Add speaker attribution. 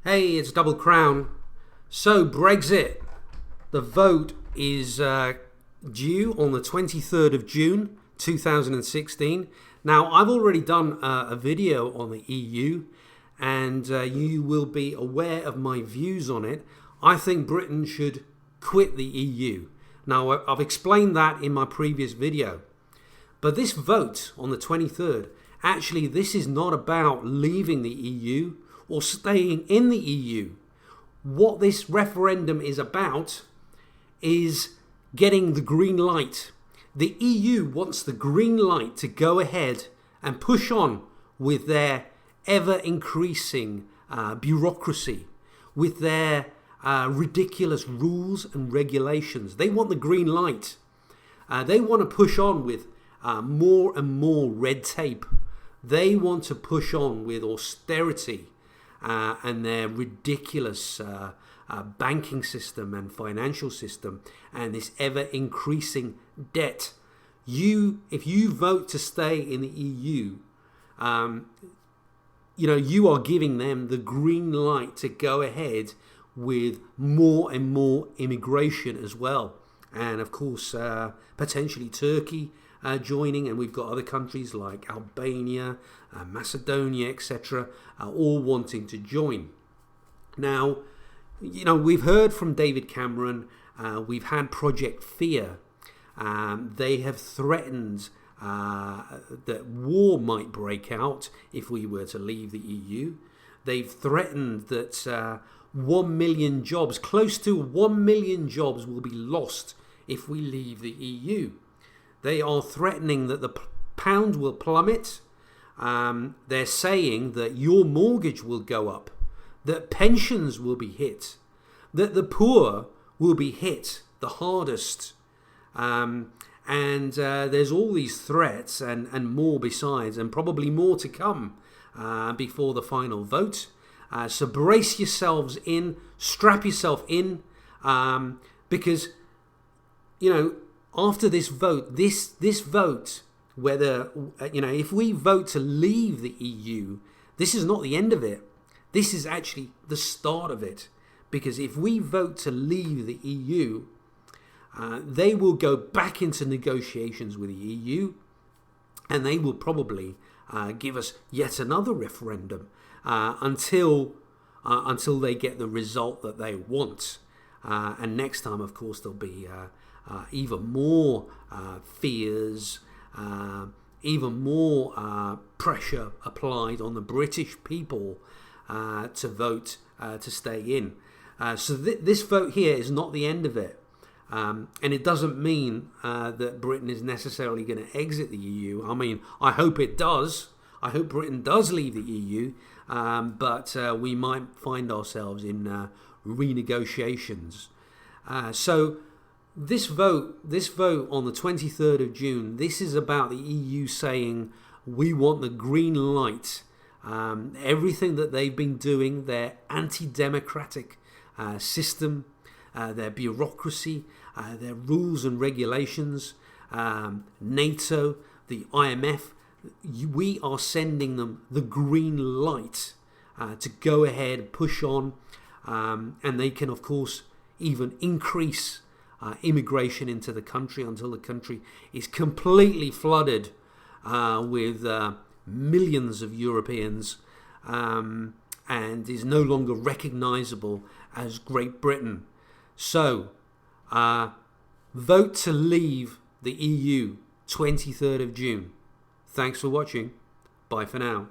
Speaker 1: Hey, it's Double Crown. So, Brexit. The vote is due on the 23rd of June 2016. Now, I've already done a video on the EU, and you will be aware of my views on it. I think Britain should quit the EU. Now, I've explained that in my previous video. But this vote on the 23rd, actually, this is not about leaving the EU or staying in the EU. What this referendum is about is getting the green light. The EU wants the green light to go ahead and push on with their ever-increasing bureaucracy, with their ridiculous rules and regulations. They want the green light. They want to push on with more and more red tape. They want to push on with austerity and their ridiculous banking system and financial system and this ever-increasing debt. If you vote to stay in the EU, you are giving them the green light to go ahead with more and more immigration as well. And of course, potentially Turkey joining, and we've got other countries like Albania, Macedonia, etc., all wanting to join. Now, we've heard from David Cameron, we've had Project Fear. They have threatened that war might break out if we were to leave the EU. They've threatened that 1 million jobs, close to 1 million jobs, will be lost if we leave the EU. They are threatening that the pound will plummet. They're saying that your mortgage will go up, that pensions will be hit, that the poor will be hit the hardest. And there's all these threats and more besides, and probably more to come before the final vote. So brace yourselves in, strap yourself in, because, after this vote, this vote, whether, if we vote to leave the EU, this is not the end of it. This is actually the start of it. Because if we vote to leave the EU, they will go back into negotiations with the EU, and they will probably give us yet another referendum until they get the result that they want. And next time, of course, there'll be even more fears, even more pressure applied on the British people to vote to stay in. So this vote here is not the end of it. And it doesn't mean that Britain is necessarily going to exit the EU. I mean, I hope it does. I hope Britain does leave the EU. But we might find ourselves in renegotiations. So this vote on the 23rd of June, this is about the EU saying we want the green light. Everything that they've been doing, their anti-democratic system, their bureaucracy, their rules and regulations, NATO, the IMF, we are sending them the green light to go ahead, push on, and they can, of course, even increase immigration into the country until the country is completely flooded with millions of Europeans and is no longer recognizable as Great Britain. So, vote to leave the EU 23rd of June. Thanks for watching. Bye for now.